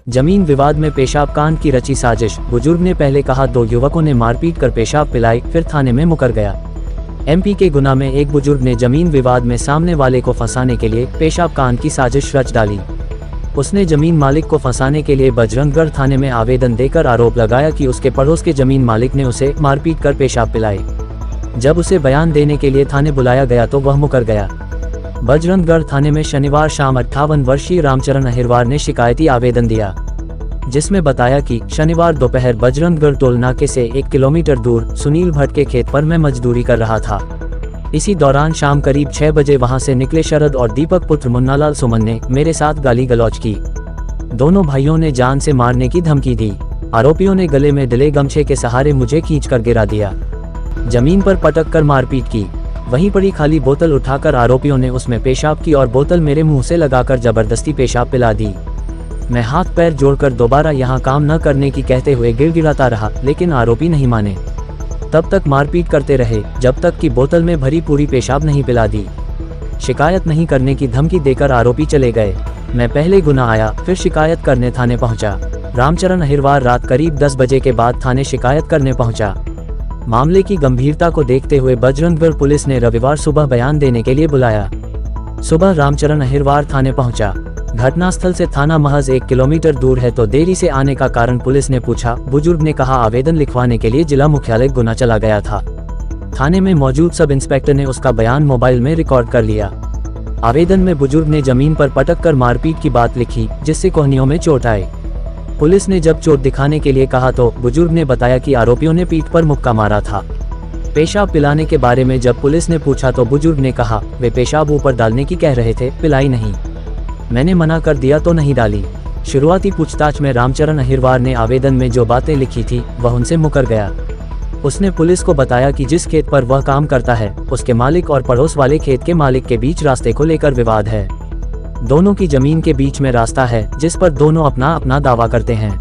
जमीन विवाद में पेशाब कांड की रची साजिश। बुजुर्ग ने पहले कहा 2 युवकों ने मारपीट कर पेशाब पिलाई, फिर थाने में मुकर गया। एमपी के गुना में एक बुजुर्ग ने जमीन विवाद में सामने वाले को फंसाने के लिए पेशाब कांड की साजिश रच डाली। उसने जमीन मालिक को फंसाने के लिए बजरंगगढ़ थाने में आवेदन देकर आरोप लगाया कि उसके पड़ोस के जमीन मालिक ने उसे मारपीट कर पेशाब पिलाई। जब उसे बयान देने के लिए थाने बुलाया गया तो वह मुकर गया। बजरंगगढ़ थाने में शनिवार शाम 58 वर्षीय रामचरण अहिरवार ने शिकायती आवेदन दिया, जिसमें बताया कि शनिवार दोपहर बजरंगगढ़ टोल नाके से 1 किलोमीटर दूर सुनील भट्ट के खेत पर मैं मजदूरी कर रहा था। इसी दौरान शाम करीब 6 बजे वहां से निकले शरद और दीपक पुत्र मुन्नालाल सुमन ने मेरे साथ गाली गलौज की। दोनों भाइयों ने जान से मारने की धमकी दी। आरोपियों ने गले में डले गमछे के सहारे मुझे खींचकर गिरा दिया, जमीन पर पटक कर मारपीट की। वहीं पड़ी खाली बोतल उठाकर आरोपियों ने उसमें पेशाब की और बोतल मेरे मुंह से लगाकर जबरदस्ती पेशाब पिला दी। मैं हाथ पैर जोड़कर दोबारा यहाँ काम न करने की कहते हुए गिड़गिड़ाता रहा, लेकिन आरोपी नहीं माने। तब तक मारपीट करते रहे जब तक कि बोतल में भरी पूरी पेशाब नहीं पिला दी। शिकायत नहीं करने की धमकी देकर आरोपी चले गए। मैं पहले गुना आया, फिर शिकायत करने थाने पहुंचा। रामचरण अहिरवार रात करीब 10 बजे के बाद थाने शिकायत करने पहुंचा। मामले की गंभीरता को देखते हुए बजरंगगढ़ पुलिस ने रविवार सुबह बयान देने के लिए बुलाया। सुबह रामचरण अहिरवार थाने पहुंचा। घटनास्थल से थाना महज 1 किलोमीटर दूर है, तो देरी से आने का कारण पुलिस ने पूछा। बुजुर्ग ने कहा आवेदन लिखवाने के लिए जिला मुख्यालय गुना चला गया था। थाने में मौजूद सब इंस्पेक्टर ने उसका बयान मोबाइल में रिकॉर्ड कर लिया। आवेदन में बुजुर्ग ने जमीन पर पटक कर मारपीट की बात लिखी, जिससे कोहनियों में चोट आई। पुलिस ने जब चोट दिखाने के लिए कहा तो बुजुर्ग ने बताया कि आरोपियों ने पीठ पर मुक्का मारा था। पेशाब पिलाने के बारे में जब पुलिस ने पूछा तो बुजुर्ग ने कहा वे पेशाब ऊपर डालने की कह रहे थे, पिलाई नहीं। मैंने मना कर दिया तो नहीं डाली। शुरुआती पूछताछ में रामचरण अहिरवार ने आवेदन में जो बातें लिखी थी वह उनसे मुकर गया। उसने पुलिस को बताया कि जिस खेत पर वह काम करता है उसके मालिक और पड़ोस वाले खेत के मालिक के बीच रास्ते को लेकर विवाद है। दोनों की जमीन के बीच में रास्ता है जिस पर दोनों अपना अपना दावा करते हैं।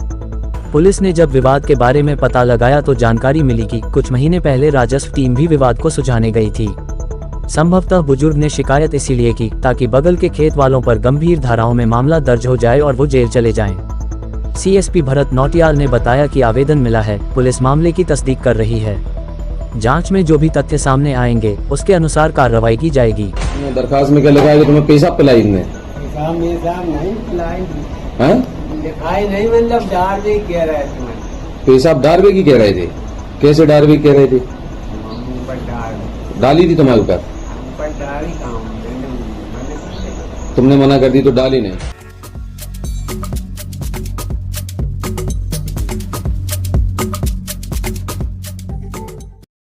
पुलिस ने जब विवाद के बारे में पता लगाया तो जानकारी मिली कि कुछ महीने पहले राजस्व टीम भी विवाद को सुलझाने गई थी। संभवतः बुजुर्ग ने शिकायत इसीलिए की ताकि बगल के खेत वालों पर गंभीर धाराओं में मामला दर्ज हो जाए और वो जेल चले जाएं। सीएसपी भरत नौटियाल ने बताया कि आवेदन मिला है, पुलिस मामले की तस्दीक कर रही है। जांच में जो भी तथ्य सामने आएंगे उसके अनुसार कार्रवाई की जाएगी। दरखास्त में क्या लिखा है कि तुम्हें पेशाब पिलाई ने? नहीं पिलाई नहीं, मतलब डारवे कह रहे थे। पेशाब डारवे की कह रहे थे? कैसे डारवे कह रहे थे? डाली थी तुम्हारे ऊपर? तुमने मना कर दी तो डाली नहीं।